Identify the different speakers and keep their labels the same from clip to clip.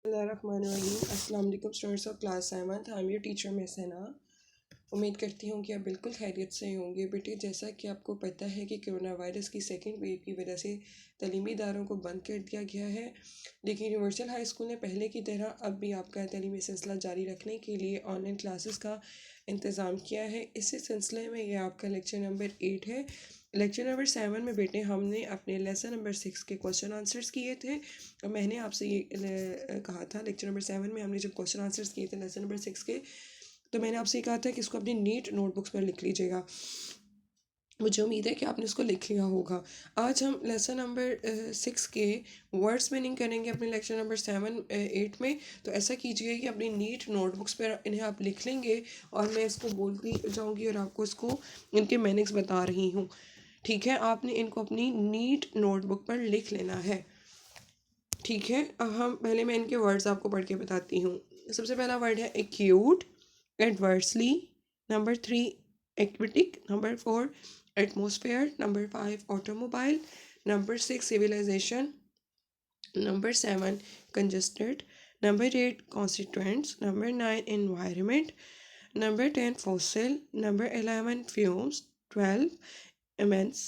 Speaker 1: अस्सलाम वालेकुम students of class 7th। I am your teacher miss हैना। उम्मीद करती हूँ कि आप बिल्कुल खैरियत से होंगे। बेटे, जैसा कि आपको पता है कि कोरोना वायरस की सेकेंड वेव की वजह से तलीमी इदारों को बंद कर दिया गया है, लेकिन यूनिवर्सल हाई स्कूल ने पहले की तरह अब भी आपका तलीमी सिलसिला जारी रखने के लिए ऑनलाइन क्लासेस का इंतज़ाम किया है। इसी सिलसिले में ये आपका लेक्चर नंबर 8 है। लेक्चर नंबर 7 में बेटे हमने अपने लेसन नंबर 6 के क्वेश्चन आंसर्स किए थे, और मैंने आपसे ये कहा था लेक्चर नंबर 7 में हमने जब क्वेश्चन आंसर्स किए थे लेसन नंबर 6 के, तो मैंने आपसे कहा था कि इसको अपनी नीट नोटबुक्स पर लिख लीजिएगा। मुझे उम्मीद है कि आपने इसको लिख लिया होगा। आज हम लेसन नंबर 6 के वर्ड्स मीनिंग करेंगे अपने लेक्चर नंबर 8 में। तो ऐसा कीजिए कि अपनी नीट नोटबुक्स पर इन्हें आप लिख लेंगे, और मैं इसको बोलती जाऊंगी और आपको इसको इनके मीनिंग्स बता रही हूँ। ठीक है, आपने इनको अपनी नीट नोटबुक पर लिख लेना है। ठीक है, अब हम पहले मैं इनके वर्ड्स आपको पढ़ के बताती हूँ। सबसे पहला वर्ड है acute, adversely, number 3 aquatic, number 4 atmosphere, number 5 automobile, number 6 civilisation, number 7 congested, number 8 constituents, number 9 environment, number 10 fossil, number 11 fumes, 12 immense,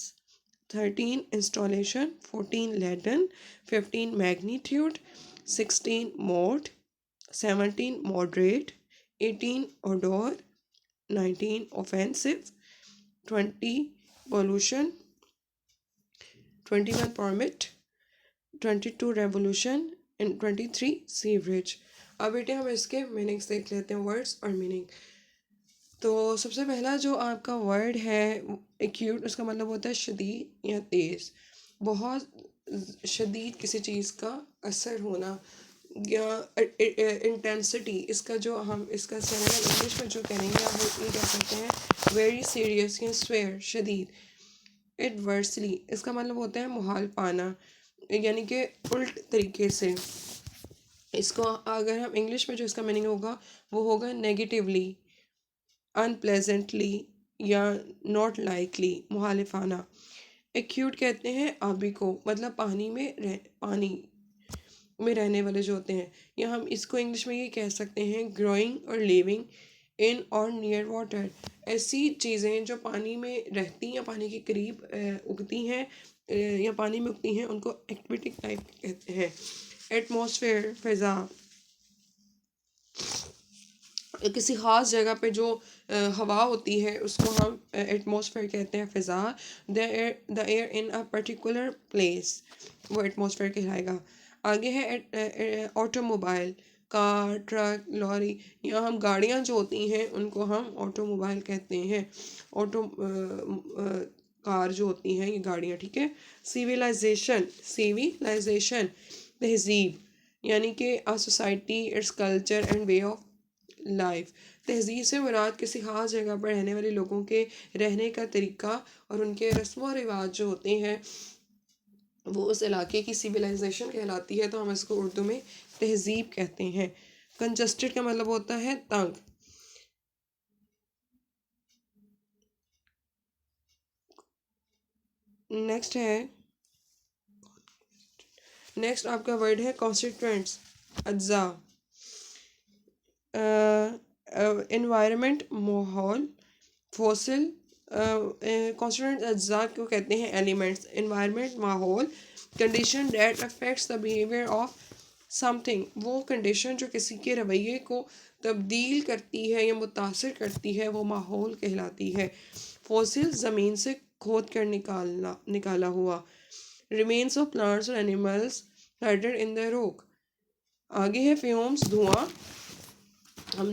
Speaker 1: 13 installation, 14 laden, 15 magnitude, 16 mode, 17 moderate, 18 odor, 19 offensive, 20 pollution, 21 permit, 22 revolution and 23 sewerage. अब बेटे हम इसके meanings देख लेते हैं, words और meaning. तो सबसे पहला जो आपका वर्ड है एक्यूट, उसका मतलब होता है शदीद या तेज़। बहुत शदीद किसी चीज़ का असर होना या इंटेंसिटी, इसका जो हम इसका सिनोनिम इंग्लिश में जो कहेंगे हम ये कह सकते हैं वेरी सीरियस या स्वेयर, शदीद। एडवर्सली, इसका मतलब होता है मुहाल पाना, यानी कि उल्ट तरीके से। इसको अगर हम इंग्लिश में जो इसका मीनिंग होगा वो होगा नेगेटिवली, अनप्लेजेंटली या नॉट लाइकली, मुहालिफाना। एक्यूट कहते हैं आबी को, मतलब पानी में रहने वाले जो होते हैं, या हम इसको इंग्लिश में ये कह सकते हैं ग्रोइंग और लिविंग इन और नियर वाटर। ऐसी चीज़ें जो पानी में रहती या पानी के करीब उगती हैं या पानी में उगती हैं, उनको एक्वेटिक टाइप कहते हैं। एटमॉस्फेयर, फ़िज़ा, किसी ख़ास जगह पे जो हवा होती है उसको हम एटमॉस्फेयर कहते हैं, फ़िज़ा। The air in a particular place, वो एटमॉस्फेयर कहलाएगा। आगे है ऑटोमोबाइल, कार, ट्रक, लॉरी, या हम गाड़ियाँ जो होती हैं उनको हम ऑटोमोबाइल कहते हैं। कार जो होती हैं ये गाड़ियाँ, ठीक है। सिविलाइजेशन तहजीब, यानी कि a society, its culture and way of life. तहजीब से मुराद किसी ख़ास जगह पर रहने वाले लोगों के रहने का तरीका और उनके रस्म व रिवाज जो होते हैं वो उस इलाके की सिविलाइजेशन कहलाती है, तो हम इसको उर्दू में तहजीब कहते हैं। कंजस्टेड का मतलब होता है तंग। नेक्स्ट आपका वर्ड है कॉन्स्टिट्यूएंट्स, अज्जा। एनवायरनमेंट, माहौल। फॉसिल, कॉन्स्टिट्यूएंट अज्जा को कहते हैं एलिमेंट्स। एनवायरनमेंट, माहौल। Condition that affects the behaviour of something, वो कंडीशन जो किसी के रवैये को तब्दील करती है या मुतासर करती है, वो माहौल कहलाती है। फॉसिल, ज़मीन से खोद कर निकाला हुआ। रिमेन्स ऑफ प्लांट्स और एनिमल्स हर्डेड इन द रॉक। आगे है फ्यूम्स, धुआं। हम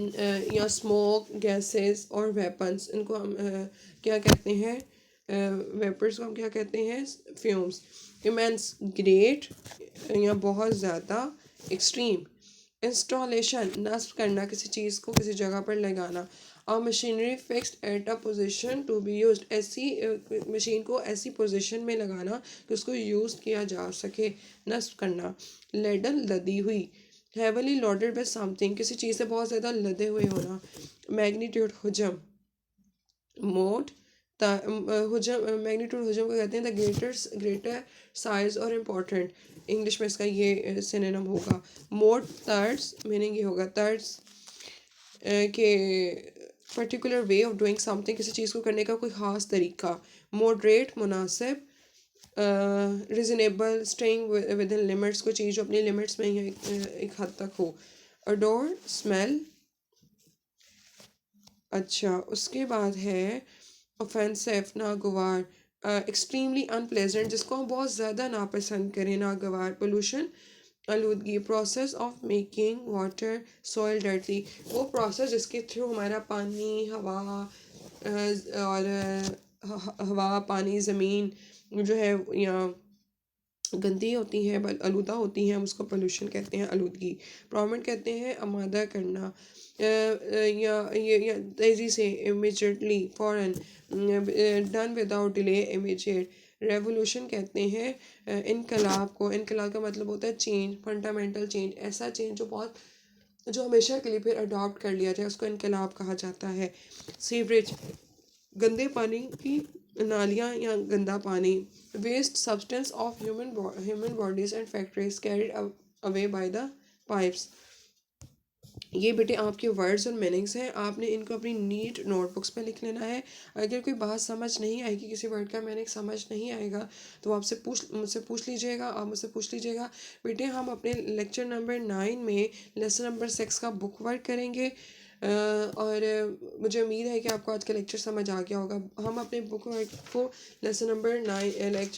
Speaker 1: या स्मोक, गैसेस और वेपन्स, इनको हम क्या कहते हैं, वेपर्स को हम क्या कहते हैं, फ्यूम्स। इमेंस, ग्रेट या बहुत ज़्यादा, एक्सट्रीम। इंस्टॉलेशन, नस्ब करना, किसी चीज़ को किसी जगह पर लगाना। और machinery fixed at a position to be used, ऐसी मशीन को ऐसी पोजीशन में लगाना कि उसको यूज़ किया जा सके, नस्ब करना। लेडन, लदी हुई। हैवली लोडेड विद समथिंग, किसी चीज़ से बहुत ज़्यादा लदे हुए होना। मैग्नीट्यूड, हुजम। मोड, हुजम, मैग्नीट्यूड हुजम को कहते हैं द ग्रेटर साइज और इम्पोर्टेंट। इंग्लिश में इसका ये सिनोनिम होगा। मोड तर्स, मीनिंग ये होगा तर्स के particular way of doing something, किसी चीज़ को करने का कोई ख़ास तरीका। मॉडरेट, मुनासिब। Reasonable, staying with in limits, कोई चीज़ जो अपनी लिमिट्स में ही एक हद तक हो। Adore, smell. अच्छा, उसके बाद है ऑफेंसिव, नागवार। एक्सट्रीमली अनप्लेजेंट, जिसको हम बहुत ज़्यादा नापसंद करें, नागवार। पोल्यूशन, आलूदगी। Process of making water soil dirty, वो प्रोसेस जिसके थ्रू हमारा पानी, हवा और हवा, पानी, ज़मीन जो है या गंदी होती हैं, आलूदा होती हैं, हम उसको पोल्यूशन कहते हैं, आलूदगी। प्रॉब्लम कहते हैं आमादा करना, या तेज़ी से, इमीडिएटली, फ़ौरन, done without delay, immediate. Revolution कहते हैं इनकलाब को। इनकलाब का मतलब होता है चेंज, फंडामेंटल चेंज, ऐसा चेंज जो बहुत, जो हमेशा के लिए फिर अडॉप्ट कर लिया जाए, उसको इनकलाब कहा जाता है। सीवरेज, गंदे पानी की नालियाँ या गंदा पानी। Waste substance of human bodies and factories carried away by the pipes. ये बेटे आपके वर्ड्स और मीनिंग्स हैं, आपने इनको अपनी नीट नोटबुक्स पे लिख लेना है। अगर कोई बात समझ नहीं आएगी, किसी वर्ड का मीनिंग समझ नहीं आएगा, तो मुझसे पूछ लीजिएगा, आप मुझसे पूछ लीजिएगा। बेटे हम अपने लेक्चर नंबर 9 में लेसन नंबर 6 का बुक वर्क करेंगे। और मुझे उम्मीद है कि आपको आज का लेक्चर समझ आ गया होगा। हम अपने बुक वर्क को लेक्चर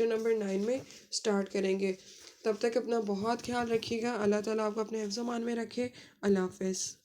Speaker 1: नंबर 9 में स्टार्ट करेंगे। तब तक अपना बहुत ख्याल रखिएगा। अल्लाह ताला आपको अपने हिफ्ज़-ओ-मान में रखे। अल्लाह हाफ़िज़।